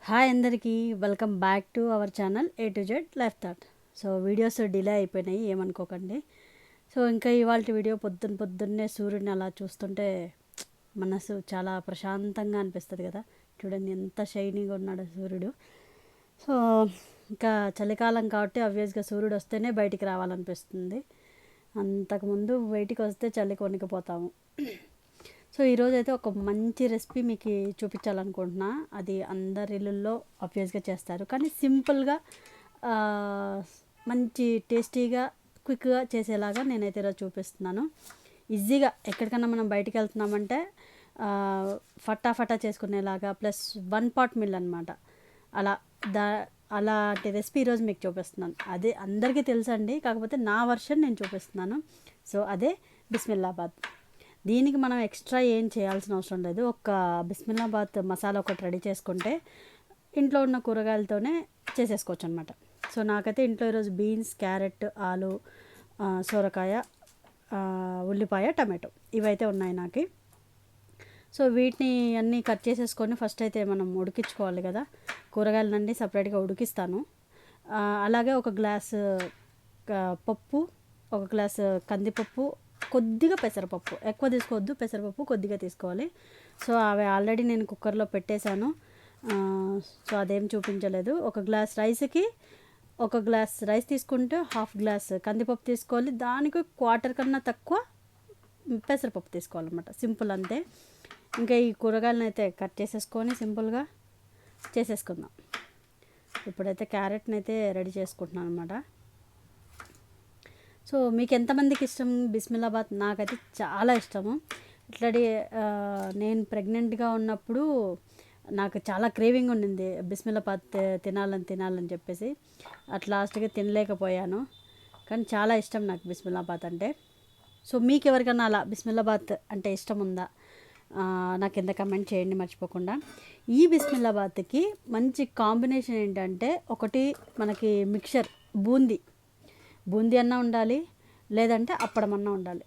Hi అందరికీ welcome back to our channel A to Z life thought. So videos delay అయిపోయినాయి, ఏమనుకోకండి. So ఇంకా ఇవాళ వీడియో పొద్దున్నే సూర్యుడిని అలా చూస్తుంటే మనసు చాలా ప్రశాంతంగా అనిపిస్తుంది కదా. చూడండి ఎంత షైనీగా ఉన్నాడు సూర్యుడు. సో ఇంకా చలికాలం కాబట్టి ఆబ్వియస్గా సూర్యుడు వస్తేనే బయటికి రావాలనిపిస్తుంది. అంతకుముందు బయటికి వస్తే చలికి వణికిపోతాము. సో ఈరోజు అయితే ఒక మంచి రెసిపీ మీకు చూపించాలనుకుంటున్నా. అది అందరి ఇళ్ళల్లో ఆబ్వియస్గా చేస్తారు, కానీ సింపుల్గా మంచి టేస్టీగా క్విక్గా చేసేలాగా నేనైతే ఈరోజు చూపిస్తున్నాను. ఈజీగా ఎక్కడికన్నా మనం బయటికి వెళ్తున్నామంటే ఫటాఫటా చేసుకునేలాగా, ప్లస్ 1 pot మీల్ అనమాట. అలా అలాంటి రెసిపీ ఈరోజు మీకు చూపిస్తున్నాను. అదే అందరికీ తెలుసండి, కాకపోతే నా వర్షన్ నేను చూపిస్తున్నాను. సో అదే బిస్మిల్లాబాద్. దీనికి మనం ఎక్స్ట్రా ఏం చేయాల్సిన అవసరం లేదు. ఒక బిస్మిల్లాబాద్ మసాలా ఒకటి రెడీ చేసుకుంటే ఇంట్లో ఉన్న కూరగాయలతోనే చేసేసుకోవచ్చు అనమాట. సో నాకైతే ఇంట్లో ఈరోజు బీన్స్, క్యారెట్, ఆలు, సొరకాయ, ఉల్లిపాయ, టమాటో ఇవైతే ఉన్నాయి నాకు. సో వీటిని అన్నీ కట్ చేసేసుకొని ఫస్ట్ అయితే మనం ఉడికించుకోవాలి కదా. కూరగాయలన్నీ సపరేట్గా ఉడికిస్తాను. అలాగే ఒక గ్లాస్ పప్పు, ఒక గ్లాస్ కందిపప్పు, కొద్దిగా పెసరపప్పు, ఎక్కువ తీసుకోవద్దు, పెసరపప్పు కొద్దిగా తీసుకోవాలి. సో అవి ఆల్రెడీ నేను కుక్కర్లో పెట్టేశాను. సో అదేం చూపించలేదు. ఒక గ్లాస్ రైస్కి ఒక గ్లాస్ రైస్ తీసుకుంటే 1/2 గ్లాస్ కందిపప్పు తీసుకోవాలి. దానికి 1/4 కన్నా తక్కువ పెసరపప్పు తీసుకోవాలన్నమాట. సింపుల్ అంతే. ఇంకా ఈ కూరగాయలను అయితే కట్ చేసేసుకొని సింపుల్గా చేసేసుకుందాం. ఇప్పుడైతే క్యారెట్ని అయితే రెడీ చేసుకుంటున్నాను అనమాట. సో మీకు ఎంతమందికి ఇష్టం బిస్మిల్లాబాద్? నాకైతే చాలా ఇష్టము. ఇట్లాంటి నేను ప్రెగ్నెంట్గా ఉన్నప్పుడు నాకు చాలా క్రేవింగ్ ఉండింది బిస్మిల్లాబాద్ తినాలని చెప్పేసి. అట్ లాస్ట్గా తినలేకపోయాను, కానీ చాలా ఇష్టం నాకు బిస్మిల్లాబాద్ అంటే. సో మీకు ఎవరికైనా అలా బిస్మిల్లాబాద్ అంటే ఇష్టం ఉందా? నాకు కింద కమెంట్ చేయండి మర్చిపోకుండా. ఈ బిస్మిల్లాబాద్కి మంచి కాంబినేషన్ ఏంటంటే, ఒకటి మనకి మిక్చర్ బూందీ అన్నా ఉండాలి, లేదంటే అప్పడం అన్నా ఉండాలి.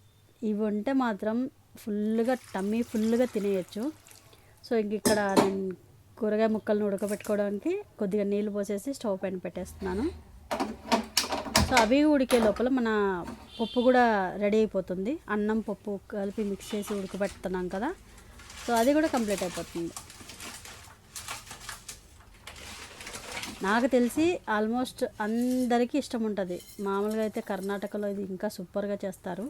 ఇవి ఉంటే మాత్రం ఫుల్గా తినేయచ్చు. సో ఇంక ఇక్కడ నేను కూరగాయ ముక్కలను ఉడకబెట్టుకోవడానికి కొద్దిగా నీళ్ళు పోసేసి స్టవ్ పైన పెట్టేస్తున్నాను. సో అవి ఉడికే లోపల మన పప్పు కూడా రెడీ అయిపోతుంది. అన్నం పప్పు కలిపి మిక్స్ చేసి ఉడకబెడుతున్నాం కదా, సో అది కూడా కంప్లీట్ అయిపోతుంది. నాకు తెలిసి ఆల్మోస్ట్ అందరికీ ఇష్టం ఉంటుంది. మామూలుగా అయితే కర్ణాటకలో ఇది ఇంకా సూపర్గా చేస్తారు.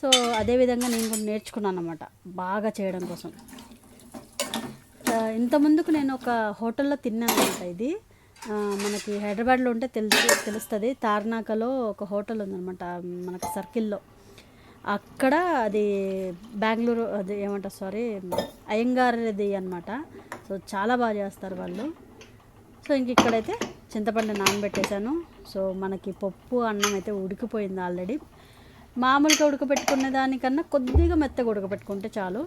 సో అదేవిధంగా నేను కూడా నేర్చుకున్నాను అన్నమాట బాగా చేయడం కోసం. ఇంతకుముందుకు నేను ఒక హోటల్లో తిన్నాను అనమాట. ఇది మనకి హైదరాబాద్లో ఉంటే తెలుస్తుంది. తార్నాకలో ఒక హోటల్ ఉందన్నమాట మనకి సర్కిల్లో. అక్కడ అది బెంగళూరు, అది అయ్యంగారిది అనమాట. సో చాలా బాగా చేస్తారు వాళ్ళు. సో ఇంక ఇక్కడైతే చింతపండు నానబెట్టేశాను. సో మనకి పప్పు అన్నం అయితే ఉడికిపోయింది ఆల్రెడీ. మామూలుగా ఉడకబెట్టుకునే దానికన్నా కొద్దిగా మెత్తగా ఉడకబెట్టుకుంటే చాలు.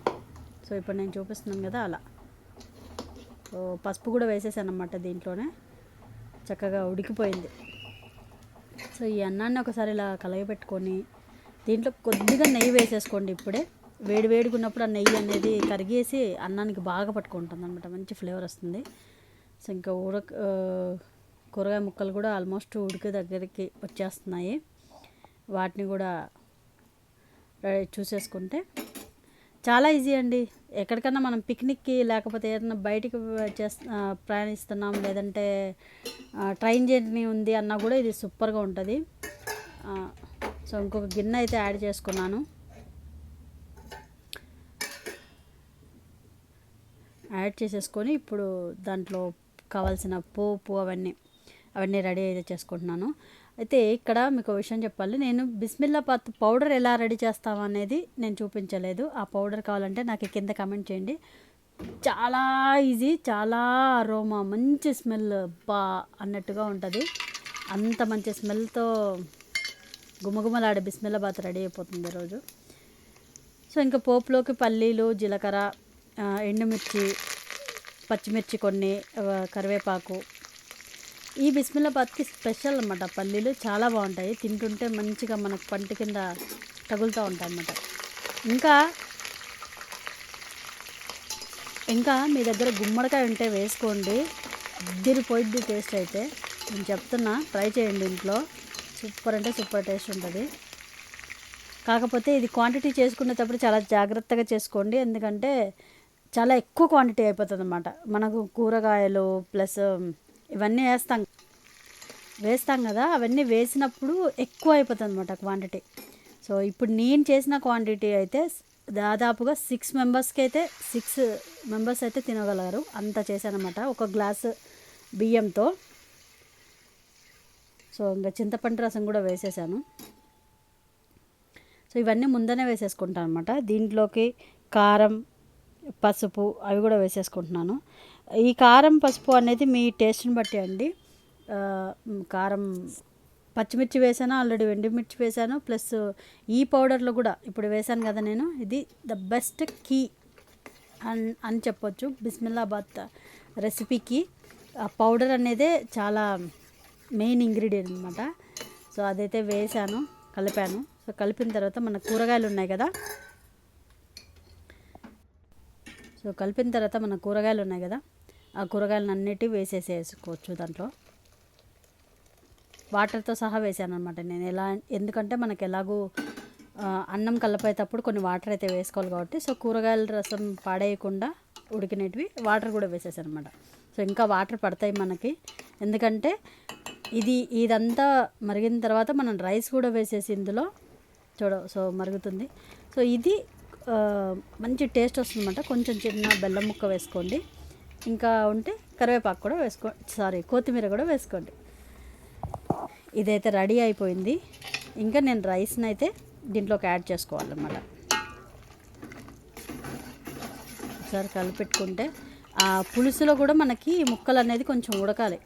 సో ఇప్పుడు నేను చూపిస్తున్నాను కదా అలా. సో పసుపు కూడా వేసేసాను అన్నమాట దీంట్లోనే. చక్కగా ఉడికిపోయింది. సో ఈ అన్నాన్ని ఒకసారి ఇలా కలగబెట్టుకొని దీంట్లో కొద్దిగా నెయ్యి వేసేసుకోండి. ఇప్పుడే వేడిగా ఉన్నప్పుడు ఆ నెయ్యి అనేది కరిగేసి అన్నానికి బాగా పట్టుకుంటుంది అనమాట, మంచి ఫ్లేవర్ వస్తుంది. సో ఇంకా కూరగాయ ముక్కలు కూడా ఆల్మోస్ట్ ఉడికి దగ్గరికి వచ్చేస్తున్నాయి. వాటిని కూడా చూసేసుకుంటే చాలా ఈజీ అండి. ఎక్కడికన్నా మనం పిక్నిక్కి లేకపోతే ఏదైనా బయటికి ప్రయాణిస్తున్నాం, లేదంటే ట్రైన్ జర్నీ ఉంది అన్నా కూడా ఇది సూపర్గా ఉంటుంది. సో ఇంకొక గిన్నె అయితే యాడ్ చేసుకున్నాను. యాడ్ చేసేసుకొని ఇప్పుడు దాంట్లో కావాల్సిన పోపు అవన్నీ రెడీ అయితే చేసుకుంటున్నాను. అయితే ఇక్కడ మీకు విషయం చెప్పాలి, నేను బిస్మిల్లాబాద్ పౌడర్ ఎలా రెడీ చేస్తాము అనేది నేను చూపించలేదు. ఆ పౌడర్ కావాలంటే నాకు కింద కమెంట్ చేయండి. చాలా ఈజీ, చాలా అరోమా, మంచి స్మెల్ అన్నట్టుగా ఉంటుంది. అంత మంచి స్మెల్తో గుమగుమలాడే బిస్మిల్లాబాద్ రెడీ అయిపోతుంది ఈరోజు. సో ఇంకా పోపులోకి పల్లీలు, జీలకర్ర, ఎండుమిర్చి, పచ్చిమిర్చి కొన్ని, కరివేపాకు. ఈ బిస్మిల్లాబాద్కి స్పెషల్ అన్నమాట. పల్లీలు చాలా బాగుంటాయి, తింటుంటే మంచిగా మనకు పంట కింద తగులుతూ ఉంటాయి అన్నమాట. ఇంకా మీ దగ్గర గుమ్మడికాయ ఉంటే వేసుకోండి. అదిరిపోయిద్ది టేస్ట్ అయితే. నేను చెప్తున్నా, ట్రై చేయండి ఇంట్లో. సూపర్ అంటే సూపర్ టేస్ట్ ఉంటుంది. కాకపోతే ఇది క్వాంటిటీ చేసుకునేటప్పుడు చాలా జాగ్రత్తగా చేసుకోండి, ఎందుకంటే చాలా ఎక్కువ క్వాంటిటీ అయిపోతుంది అన్నమాట. మనకు కూరగాయలు ప్లస్ ఇవన్నీ వేస్తాం కదా, అవన్నీ వేసినప్పుడు ఎక్కువ అయిపోతుంది అన్నమాట క్వాంటిటీ. సో ఇప్పుడు నేను చేసిన క్వాంటిటీ అయితే దాదాపుగా 6 మెంబర్స్కి అయితే 6 మెంబర్స్ అయితే తినగలరు, అంత చేశానమాట ఒక గ్లాసు బియ్యంతో. సో ఇంకా చింతపండు రసం కూడా వేసేసాను. సో ఇవన్నీ ముందనే వేసేసుకుంటాను అనమాట. దీంట్లోకి కారం, పసుపు అవి కూడా వేసేసుకుంటున్నాను. ఈ కారం పసుపు అనేది మీ టేస్ట్ని బట్టి అండి. కారం పచ్చిమిర్చి వేసాను, ఆల్రెడీ ఎండుమిర్చి వేసాను, ప్లస్ ఈ పౌడర్లో కూడా ఇప్పుడు వేసాను కదా నేను. ఇది ద బెస్ట్ కీ అని చెప్పొచ్చు బిస్మిల్లాబాద్ రెసిపీకి. ఆ పౌడర్ అనేదే చాలా మెయిన్ ఇంగ్రీడియంట్ అనమాట. సో అదైతే వేసాను, కలిపాను. సో కలిపిన తర్వాత మన కూరగాయలు ఉన్నాయి కదా, ఆ కూరగాయలను అన్నిటి వేసేసుకోవచ్చు దాంట్లో. వాటర్తో సహా వేసాను అనమాట నేను. ఎందుకంటే మనకు ఎలాగూ అన్నం కలిపేటప్పుడు కొన్ని వాటర్ అయితే వేసుకోవాలి కాబట్టి, సో కూరగాయల రసం పాడేయకుండా ఉడికినవి వాటర్ కూడా వేసేసాను అనమాట. సో ఇంకా వాటర్ పడతాయి మనకి, ఎందుకంటే ఇదంతా మరిగిన తర్వాత మనం రైస్ కూడా వేసేసి ఇందులో సో మరుగుతుంది. సో ఇది మంచి టేస్ట్ వస్తుందన్నమాట. కొంచెం చిన్న బెల్లం ముక్క వేసుకోండి, ఇంకా ఉంటే కరివేపాకు కూడా కొత్తిమీర కూడా వేసుకోండి. ఇదైతే రెడీ అయిపోయింది. ఇంకా నేను రైస్ని అయితే దీంట్లోకి యాడ్ చేసుకోవాలన్నమాట. ఒకసారి కలిపెట్టుకుంటే ఆ పులుసులో కూడా మనకి ముక్కలు అనేది కొంచెం ఉడకాలి.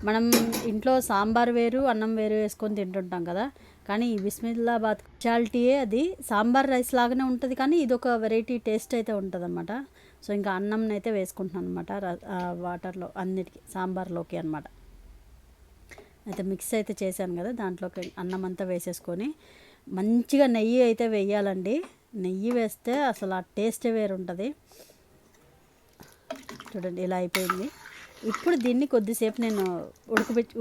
మనం ఇంట్లో సాంబార్ వేరు, అన్నం వేరు వేసుకొని తింటుంటాం కదా, కానీ ఈ బిస్మిల్లాబాద్ స్పెషాలిటీయే అది. సాంబార్ రైస్ లాగానే ఉంటుంది, కానీ ఇది ఒక వెరైటీ టేస్ట్ అయితే ఉంటుంది అనమాట. సో ఇంకా అన్నం అయితే వేసుకుంటున్నాను అనమాట వాటర్లో, అన్నిటికీ సాంబార్లోకి అనమాట. అయితే మిక్స్ అయితే చేశాను కదా, దాంట్లోకి అన్నం అంతా వేసేసుకొని మంచిగా నెయ్యి అయితే వేయాలండి. నెయ్యి వేస్తే అసలు ఆ టేస్టే వేరు ఉంటుంది. చూడండి ఇలా అయిపోయింది. ఇప్పుడు దీన్ని కొద్దిసేపు నేను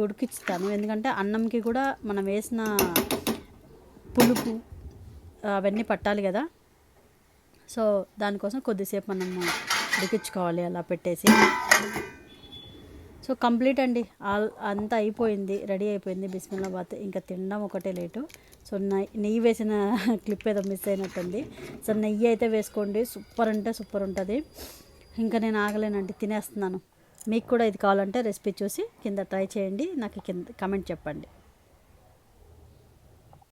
ఉడికిస్తాను, ఎందుకంటే అన్నంకి కూడా మనం వేసిన పులుపు అవన్నీ పట్టాలి కదా. సో దానికోసం కొద్దిసేపు మనము ఉడికించుకోవాలి అలా పెట్టేసి. సో కంప్లీట్ అండి, అంతా అయిపోయింది, రెడీ అయిపోయింది బిస్మిల్లాబాద్. ఇంకా తినడం ఒకటే లేటు. సో నెయ్యి వేసిన క్లిప్ ఏదో మిస్ అయినట్టుంది. సో నెయ్యి అయితే వేసుకోండి, సూపర్ అంటే సూపర్ ఉంటుంది. ఇంకా నేను ఆగలేనండి, తినేస్తున్నాను. మీకు కూడా ఇది కావాలంటే రెసిపీ చూసి కింద ట్రై చేయండి, నాకు కింద కమెంట్ చెప్పండి.